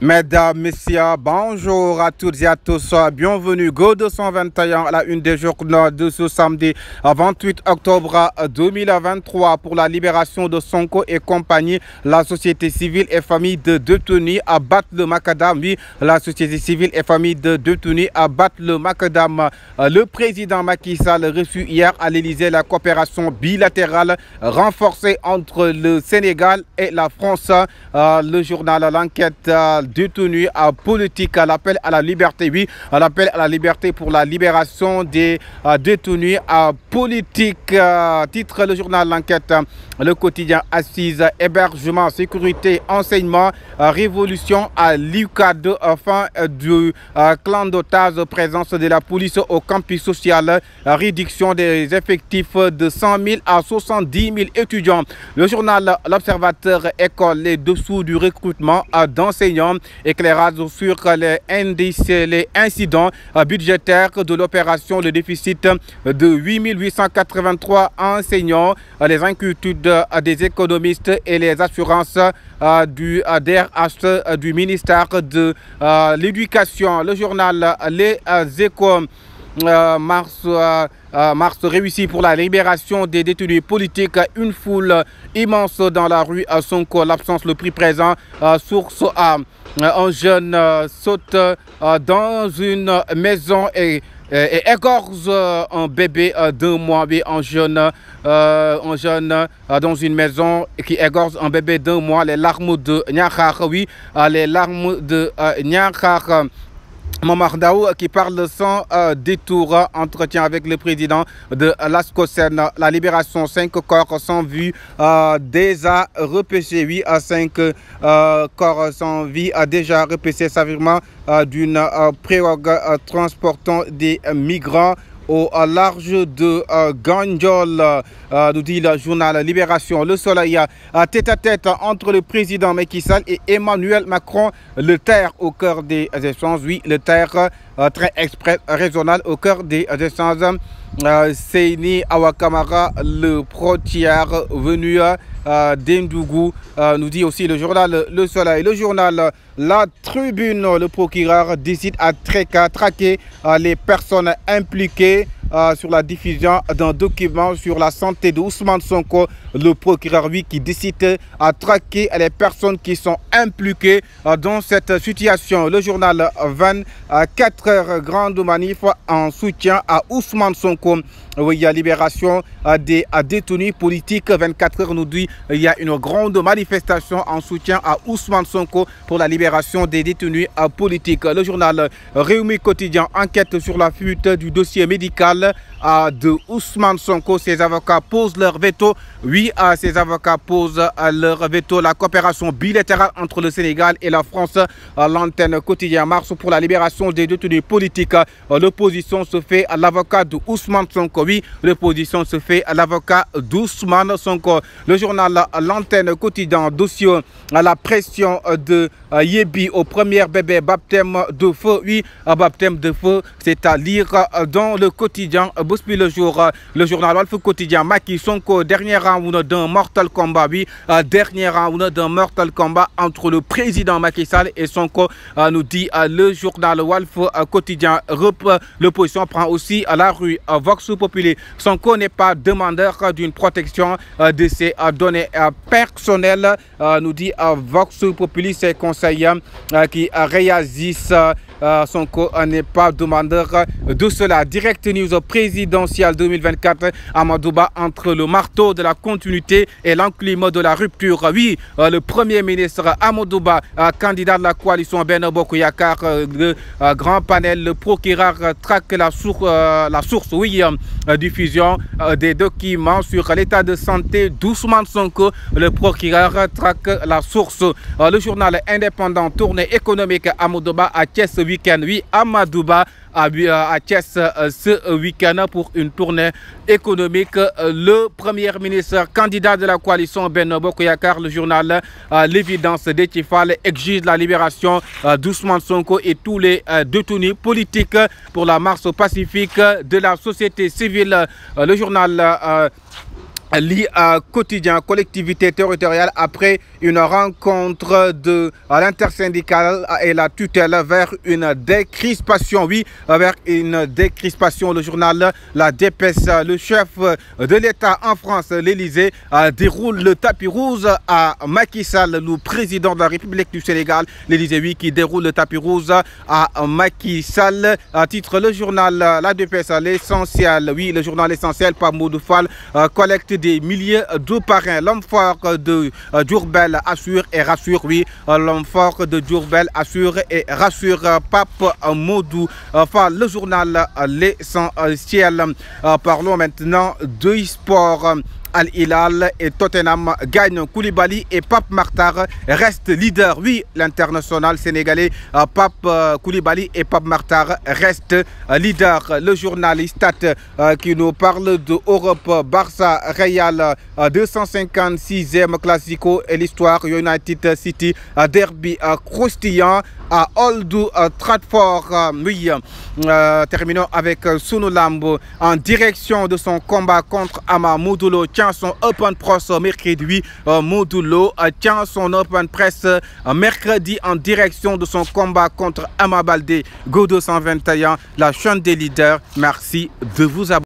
Mesdames, Messieurs, bonjour à toutes et à tous. Bienvenue, Go 221 à la une des journaux de ce samedi 28 octobre 2023 pour la libération de Sonko et compagnie. La société civile et famille de détenus à battre le macadam. Oui, la société civile et famille de détenus à battre le macadam. Le président Macky Sall reçu hier à l'Élysée la coopération bilatérale renforcée entre le Sénégal et la France. Le journal L'Enquête détenus à politique à l'appel à la liberté, oui, à l'appel à la liberté pour la libération des détenus à politique. Titre le journal L'Enquête, le quotidien Assise, hébergement, sécurité, enseignement, révolution à l'UCAD, fin du clan d'otages, présence de la police au campus social, réduction des effectifs de 100 000 à 70 000 étudiants. Le journal L'Observateur, école, les dessous du recrutement d'enseignants, éclairage sur les indices, les incidents budgétaires de l'opération, le déficit de 8 883 enseignants, les inquiétudes des économistes et les assurances du DRH du ministère de l'Éducation. Le journal Les Échos, mars réussi pour la libération des détenus politiques. Une foule immense dans la rue à Sonko. L'absence le prix présent. Source A. Un jeune saute dans une maison et égorge un bébé d'1 mois. Oui, un jeune dans une maison qui égorge un bébé d'1 mois. Les larmes de Niakhar, oui, les larmes de Niakhar. Momar Daou qui parle sans détour. Entretien avec le président de l'ASCOSEN. La libération, 5 corps sans vue déjà repêchés. Oui, à 5 corps sans vie déjà repêchés. S'avirement d'une pirogue transportant des migrants au large de Gandiol, nous dit le journal Libération. Le Soleil, tête-à-tête entre le président Macky Sall et Emmanuel Macron. Le terre au cœur des échanges. Oui, le terre, train express régional au cœur des échanges. Seyni Awakamara, le protière venu d'Indougou, nous dit aussi le journal Le Soleil. Le journal La Tribune, le procureur décide à traquer les personnes impliquées sur la diffusion d'un document sur la santé de Ousmane Sonko. Le procureur, oui, qui décide à traquer les personnes qui sont impliquées dans cette situation. Le journal 24 heures, grande manif en soutien à Ousmane Sonko. Oui, il y a libération des détenus politiques. 24 heures nous dit il y a une grande manifestation en soutien à Ousmane Sonko pour la libération des détenus politiques. Le journal Réumi Quotidien enquête sur la fuite du dossier médical de Ousmane Sonko. Ses avocats posent leur veto. Oui, ses avocats posent leur veto. La coopération bilatérale entre le Sénégal et la France. L'antenne quotidien marche pour la libération des détenus politiques. L'opposition se fait à l'avocat de Ousmane Sonko. Oui, l'opposition se fait à l'avocat d'Ousmane Sonko. Le journal L'antenne quotidien, dossier à la pression de Yébi au premier bébé, baptême de feu. Oui, baptême de feu, c'est à lire dans le quotidien Bospi le jour. Le journal Walf Quotidien, Macky Sonko, dernier round d'un mortal combat. Oui, dernier round d'un mortal combat entre le président Macky Sall et Sonko, nous dit le journal Walf Quotidien. L'opposition prend aussi à la rue. Vox Populi, Sonko n'est pas demandeur d'une protection de ses données personnelles, nous dit Vox Populi. Ses conseillers qui réagissent. Sonko n'est pas demandeur de cela. Direct News présidentielle 2024, Amadouba entre le marteau de la continuité et l'enclume de la rupture. Oui, le premier ministre Amadouba, candidat de la coalition Benno Bokk Yakaar, le grand panel, le procureur traque la source, oui, diffusion des documents sur l'état de santé d'Ousmane Sonko. Le procureur traque la source. Le journal indépendant, tournée économique Amadouba à Thiès week-end. Oui, Amadouba à Thiès ce week-end pour une tournée économique. Le premier ministre candidat de la coalition Benno Bokk Yakaar, le journal L'évidence Déthié Fall exige la libération d'Ousmane Sonko et tous les détenus politiques pour la marche pacifique de la société civile. Le journal quotidien, collectivité territoriale, après une rencontre de l'intersyndicale et la tutelle vers une décrispation. Oui, vers une décrispation. Le journal La Dépêche, le chef de l'État en France, l'Élysée, déroule le tapis rouge à Macky Sall, le président de la République du Sénégal. L'Élysée, oui, qui déroule le tapis rouge à Macky Sall. Titre le journal La Dépêche, l'essentiel. Oui, le journal essentiel par Modou Fall collecte des milliers de parrains. L'homme fort de Diourbel assure et rassure. Oui, l'homme fort de Diourbel assure et rassure. Pape Modou Fall, le journal l'essentiel. Parlons maintenant de sport. Al Hilal et Tottenham gagnent. Koulibaly et Pape Makhtar restent leaders. Oui, l'international sénégalais Pape Koulibaly et Pape Makhtar restent leaders. Le journaliste qui nous parle de Europe, Barça Real, 256e Classico et l'histoire United City derby croustillant à Old Trafford. Oui, terminons avec Sunu Lamb en direction de son combat contre Ama. Modou Lo tient son open press mercredi. Modou Lo tient son open press mercredi en direction de son combat contre Ama Baldé. Go 221, la chaîne des leaders. Merci de vous abonner.